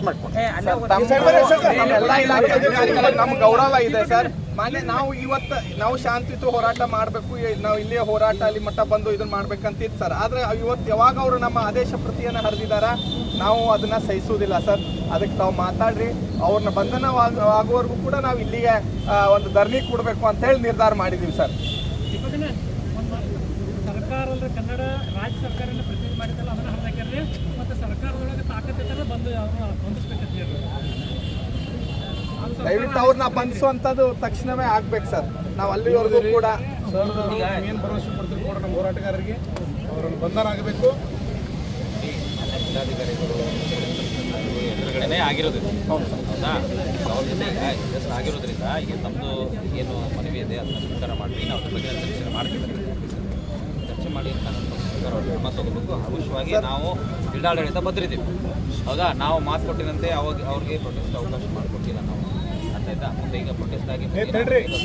ಮಾಡ್ಕೊಂಡು ಎಲ್ಲ ಇಲಾಖೆ ಅಧಿಕಾರಿಗಳಿಗೆ ನಮ್ಮ ಗೌರವ ಇದೆ ಸರ್. ಮಾನ್ಯ ನಾವು ಶಾಂತಿಯುತ ಹೋರಾಟ ಮಾಡಬೇಕು, ನಾವು ಇಲ್ಲೇ ಹೋರಾಟ ಅಲ್ಲಿ ಮಟ್ಟ ಬಂದು ಇದನ್ನ ಮಾಡ್ಬೇಕಂತಿತ್ತು ಸರ್. ಆದರೆ ಇವತ್ತು ಯಾವಾಗ ಅವರು ನಮ್ಮ ಆದೇಶ ಪ್ರತಿಯನ್ನು ಹರಿದಿದ್ದಾರ ನಾವು ಅದನ್ನ ಸಹಿಸುವುದಿಲ್ಲ ಸರ್. ಅದಕ್ಕೆ ತಾವು ಮಾತಾಡ್ರಿ, ಅವ್ರನ್ನ ಬಂಧನವಾಗುವವರೆಗೂ ಕೂಡ ನಾವು ಇಲ್ಲಿಗೆ ಒಂದು ಧರಣಿ ಕೊಡಬೇಕು ಅಂತ ಹೇಳಿ ನಿರ್ಧಾರ ಮಾಡಿದ್ದೀವಿ ಸರ್. ಸರ್ಕಾರ ಕನ್ನಡ ರಾಜ್ಯ ಸರ್ಕಾರನ ಪ್ರತಿನಿಧಿ ಮಾಡಿದ್ದಲ್ಲ ಅದನ್ನ ಹರಿದಾಕ್ಯಾರ್ರಿ ಮತ್ತು ಸರ್ಕಾರದೊಳಗೆ ತಾಕತ್ತಿದ್ದರೆ ಬಂದು ಹೊಂದಿಸ್ಬೇಕಂತ ಹೇಳಿ ದಯವಿಟ್ಟು ಅವ್ರನ್ನ ಬಂಧಿಸುವಂಥದ್ದು ತಕ್ಷಣವೇ ಆಗ್ಬೇಕು ಸರ್. ನಾವು ಅಲ್ಲಿವರೆಗೂ ಕೂಡ ಏನು ಭರವಸೆ ಕೊಡ್ತೀವಿ ಕೂಡ ನಮ್ಮ ಹೋರಾಟಗಾರರಿಗೆ ಅವರನ್ನು ಬಂಧನ ಆಗಬೇಕು. ಜಿಲ್ಲಾಧಿಕಾರಿಗಳು ಎದುರುಗಡೆನೇ ಆಗಿರೋದ್ರಿಂದ ಹೌದಾ, ಅವ್ರ ಜೊತೆ ಈಗ ಜಸ್ಟ್ ಆಗಿರೋದ್ರಿಂದ ಈಗ ತಮ್ಮದು ಏನು ಮನವಿ ಇದೆ ಅದನ್ನು ಸ್ವೀಕಾರ ಮಾಡಿ ನಾವು ಅದ್ರ ಬಗ್ಗೆ ಚರ್ಚೆ ಮಾಡ್ತೀವಿ. ಚರ್ಚೆ ಮಾಡಿ ಸರ್ಕಾರ ಕ್ರಮ ತಗೋಬೇಕು. ಅವಶ್ಯವಾಗಿ ನಾವು ಜಿಲ್ಲಾಡಳಿತ ಬದ್ರಿದ್ದೀವಿ ಹೌದಾ. ನಾವು ಮಾತು ಕೊಟ್ಟಿದಂತೆ ಅವ್ರಿಗೆ ಪ್ರೊಟೆಸ್ಟ್ ಅವಕಾಶ ಮಾಡಿಕೊಟ್ಟಿಲ್ಲ ನಾವು. ಅರ್ಥ ಆಯ್ತಾ? ಮುಂದೆ ಈಗ ಪ್ರೊಟೆಸ್ಟ್ ಆಗಿ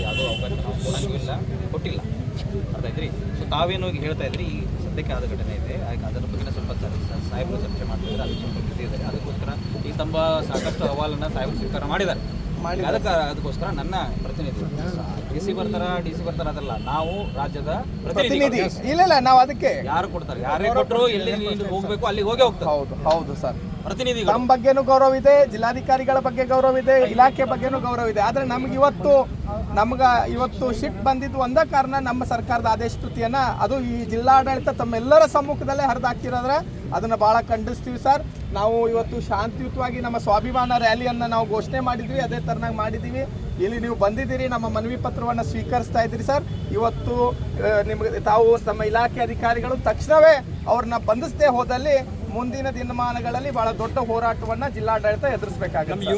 ಯಾವುದೋ ಅವಕಾಶ ನಾವು ಕೊಡಂಗೂ ಇಲ್ಲ, ಕೊಟ್ಟಿಲ್ಲ. ಅರ್ಥ ಆಯ್ತು ರೀ. ಸೊ ತಾವೇನು ಈಗ ಹೇಳ್ತಾ ಇದ್ರಿ, ಈ ಸದ್ಯಕ್ಕೆ ಆದ ಘಟನೆ ಇದೆ, ಅದರ ಬಗ್ಗೆ ಸ್ವಲ್ಪ ಸಾಹೇಬರು ಚರ್ಚೆ ಮಾಡ್ತಿದ್ದಾರೆ, ಅದಕ್ಕೆ ಸ್ವಲ್ಪ ಬಿಸಿ ಇದ್ದಾರೆ. ಅದಕ್ಕೋಸ್ಕರ ಈ ತಮ್ಮ ಸಾಕಷ್ಟು ಅಹವಾಲನ್ನು ಸಾಹೇಬರು ಸ್ವೀಕಾರ ಮಾಡಿದ್ದಾರೆ. ಅದಕ್ಕೋಸ್ಕರ ನನ್ನ ಪ್ರತಿನಿಧಿ ಡಿ ಸಿ ಬರ್ತಾರ ಅದಲ್ಲ, ನಾವು ರಾಜ್ಯದ ಪ್ರತಿನಿಧಿ. ಇಲ್ಲ ನಾವು ಅದಕ್ಕೆ ಯಾರು ಕೊಡ್ತಾರೆ, ಯಾರೇ ಕೊಟ್ಟರು ಎಲ್ಲಿ ಹೋಗ್ಬೇಕು ಅಲ್ಲಿಗೆ ಹೋಗೇ ಹೋಗ್ತಾರೆ. ಹೌದು ಸರ್. ಪ್ರತಿನಿಧಿ ನಮ್ಮ ಬಗ್ಗೆನೂ ಗೌರವ ಇದೆ, ಜಿಲ್ಲಾಧಿಕಾರಿಗಳ ಬಗ್ಗೆ ಗೌರವ ಇದೆ, ಇಲಾಖೆ ಬಗ್ಗೆನೂ ಗೌರವ ಇದೆ. ಆದರೆ ನಮ್ಗೆ ಇವತ್ತು ಶಿಟ್ ಬಂದಿದ್ದು ಒಂದೇ ಕಾರಣ, ನಮ್ಮ ಸರ್ಕಾರದ ಆದೇಶ ಕೃತಿಯನ್ನ ಅದು ಈ ಜಿಲ್ಲಾಡಳಿತ ತಮ್ಮೆಲ್ಲರ ಸಮ್ಮುಖದಲ್ಲೇ ಹರಿದಾಕಿರೋದ್ರೆ ಅದನ್ನು ಭಾಳ ಖಂಡಿಸ್ತೀವಿ ಸರ್. ನಾವು ಇವತ್ತು ಶಾಂತಿಯುತವಾಗಿ ನಮ್ಮ ಸ್ವಾಭಿಮಾನ ರ್ಯಾಲಿಯನ್ನು ನಾವು ಘೋಷಣೆ ಮಾಡಿದ್ವಿ, ಅದೇ ಥರನಾಗಿ ಮಾಡಿದ್ದೀವಿ. ಇಲ್ಲಿ ನೀವು ಬಂದಿದ್ದೀರಿ, ನಮ್ಮ ಮನವಿ ಪತ್ರವನ್ನು ಸ್ವೀಕರಿಸ್ತಾ ಇದ್ದೀರಿ ಸರ್. ಇವತ್ತು ನಿಮಗೆ ತಾವು ನಮ್ಮ ಇಲಾಖೆ ಅಧಿಕಾರಿಗಳು ತಕ್ಷಣವೇ ಅವ್ರನ್ನ ಬಂಧಿಸದೇ ಹೋದಲ್ಲಿ ಮುಂದಿನ ದಿನಮಾನಗಳಲ್ಲಿ ಬಹಳ ದೊಡ್ಡ ಹೋರಾಟವನ್ನು ಜಿಲ್ಲಾಡಳಿತ ಎದುರಿಸಬೇಕಾಗುತ್ತೆ.